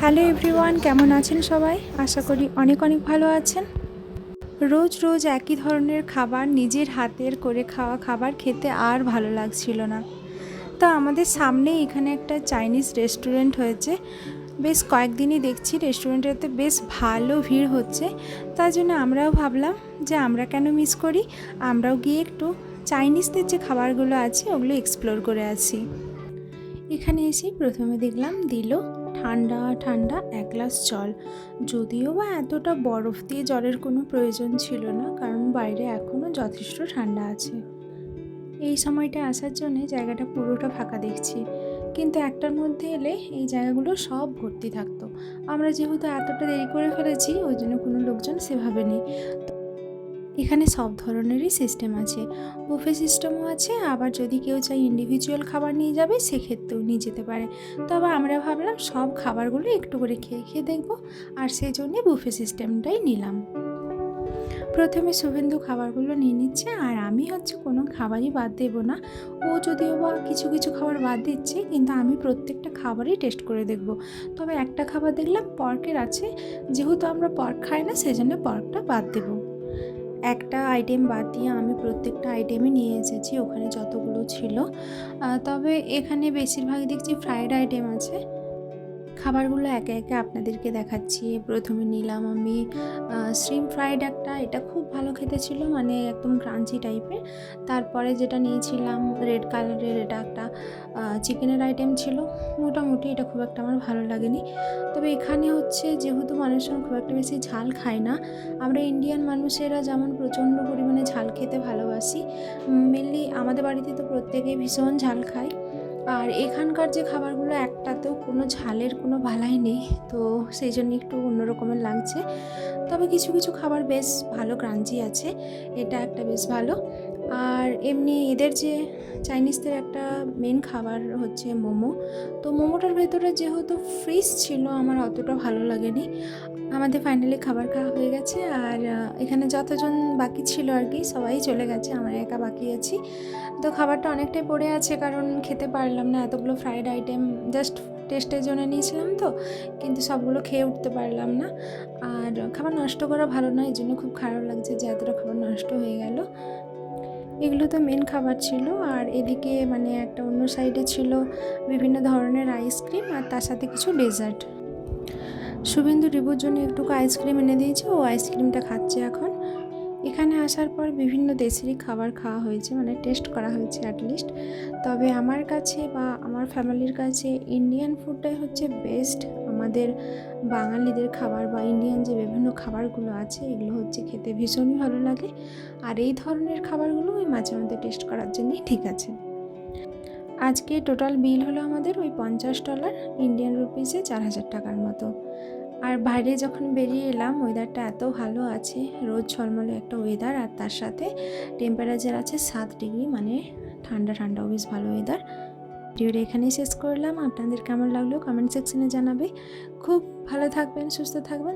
Hello everyone, কেমন আছেন সবাই? আশা করি অনেক অনেক ভালো আছেন। রোজ রোজ একই ধরনের খাবার, নিজের হাতের করে খাওয়া খাবার খেতে আর ভালো লাগছিল না। তো আমাদের সামনে এখানে একটা চাইনিজ রেস্টুরেন্ট হয়েছে। বেশ কয়েকদিনই দেখছি রেস্টুরেন্টেতে বেশ ভালো ভিড় হচ্ছে। তার জন্য আমরাও ভাবলাম যে আমরা কেন মিস করি, আমরাও গিয়ে একটু চাইনিজদের যে খাবারগুলো আছে ওগুলো এক্সপ্লোর করে আসি। এখানে এসে প্রথমে দেখলাম দিল ঠান্ডা ঠান্ডা এক গ্লাস জল। যদিও বা এতটা বরফ দিয়ে জলের কোনো প্রয়োজন ছিল না, কারণ বাইরে এখনও যথেষ্ট ঠান্ডা আছে। এই সময়টা আসার জন্যে জায়গাটা পুরোটা ফাঁকা দেখছি, কিন্তু একটার মধ্যে এলে এই জায়গাগুলো সব ভর্তি থাকতো। আমরা যেহেতু এতটা দেরি করে ফেলেছি, ওই জন্য কোনো লোকজন সেভাবে নেই। এখানে সব ধরনেরই সিস্টেম আছে, বুফে সিস্টেমও আছে, আবার যদি কেউ চাই ইন্ডিভিজুয়াল খাবার নিয়ে যাবে সেক্ষেত্রেও নিয়ে যেতে পারে। তবে আমরা ভাবলাম সব খাবারগুলো একটু করে খেয়ে খেয়ে দেখবো, আর সেই জন্যে বুফে সিস্টেমটাই নিলাম। প্রথমে শুভেন্দু খাবারগুলো নিয়ে নিচ্ছে, আর আমি কোনো খাবারই বাদ দেবো না। ও যদিও বা কিছু কিছু খাবার বাদ দিচ্ছে, কিন্তু আমি প্রত্যেকটা খাবারই টেস্ট করে দেখব। তবে একটা খাবার দেখলাম পর্কের আছে, যেহেতু আমরা পর্ক খাই না সেজন্য পর্কটা বাদ দেবো। একটা আইটেম বাদ দিয়ে আমি প্রত্যেকটা আইটেমই নিয়ে এসেছি ওখানে যতগুলো ছিল। তবে এখানে বেশিরভাগই দেখছি ফ্রাইড আইটেম আছে। খাবারগুলো একে একে আপনাদেরকে দেখাচ্ছি। প্রথমে নিলাম আমি শ্রিম্প ফ্রাইড একটা, এটা খুব ভালো খেতে ছিল, মানে একদম ক্রাঞ্চি টাইপের। তারপরে যেটা নিয়েছিলাম রেড কালারের, এটা একটা চিকেনের আইটেম ছিল। মোটামুটি এটা খুব একটা আমার ভালো লাগেনি। তবে এখানে যেহেতু মানুষজন খুব একটা বেশি ঝাল খায় না, আমরা ইন্ডিয়ান মানুষেরা যেমন প্রচণ্ড পরিমাণে ঝাল খেতে ভালোবাসি, মেনলি আমাদের বাড়িতে তো প্রত্যেকেই ভীষণ ঝাল খায়। আর এখানকার যে খাবারগুলো একটাতেও কোনো ঝালের কোনো বালাই নেই, তো সেই জন্য একটু অন্য রকমের লাগছে। তবে কিছু কিছু খাবার বেশ ভালো ক্রাঞ্চি আছে, এটা একটা বেশ ভালো। আর এমনি এদের যে চাইনিজদের একটা মেন খাবার হচ্ছে মোমো। তো মোমোটার ভেতরে যেহেতু ফ্রিজ ছিল, আমার অতটা ভালো লাগেনি। আমাদের ফাইনালি খাবার খাওয়া হয়ে গেছে, আর এখানে যতজন বাকি ছিল আর কি সবাই চলে গেছে, আমরা একা বাকি আছি। তো খাবারটা অনেকটাই পড়ে আছে, কারণ খেতে পারলাম না। এতগুলো ফ্রাইড আইটেম জাস্ট টেস্টের জন্য নিয়েছিলাম, তো কিন্তু সবগুলো খেয়ে উঠতে পারলাম না। আর খাবার নষ্ট করা ভালো নয়, এই জন্য খুব খারাপ লাগছে যে এতটা খাবার নষ্ট হয়ে গেল। এগুলো তো মেন খাবার ছিল, আর এদিকে মানে একটা অন্য সাইডে ছিল বিভিন্ন ধরনের আইসক্রিম, আর তার সাথে কিছু ডেজার্ট। শুভেন্দু রিবুর জন্য একটুকু আইসক্রিম এনে দিয়েছে, ও আইসক্রিমটা খাচ্ছে এখন। এখানে আসার পর বিভিন্ন দেশেরই খাবার খাওয়া হয়েছে, মানে টেস্ট করা হয়েছে অ্যাটলিস্ট। তবে আমার কাছে বা আমার ফ্যামিলির কাছে ইন্ডিয়ান ফুডটাই হচ্ছে বেস্ট। আমাদের বাঙালিদের খাবার বা ইন্ডিয়ান যে বিভিন্ন খাবারগুলো আছে এগুলো খেতে ভীষণই ভালো লাগে। আর এই ধরনের খাবারগুলো ওই মাঝে মধ্যে টেস্ট করার জন্যই ঠিক আছে। আজকে টোটাল বিল হলো আমাদের ওই $50, ইন্ডিয়ান রুপিসে 4000 টাকার মতো। আর বাইরে যখন বেরিয়ে এলাম, ওয়েদারটা এত ভালো আছে, রোদ ঝলমলে একটা ওয়েদার, আর তার সাথে টেম্পারেচার আছে 7 ডিগ্রি, মানে ঠান্ডা ঠান্ডা, বেশ ভালো ওয়েদার। ভিডিওটা এখানেই শেষ করলাম। আপনাদের কেমন লাগলো কমেন্ট সেকশনে জানাবে। খুব ভালো থাকবেন, সুস্থ থাকবেন।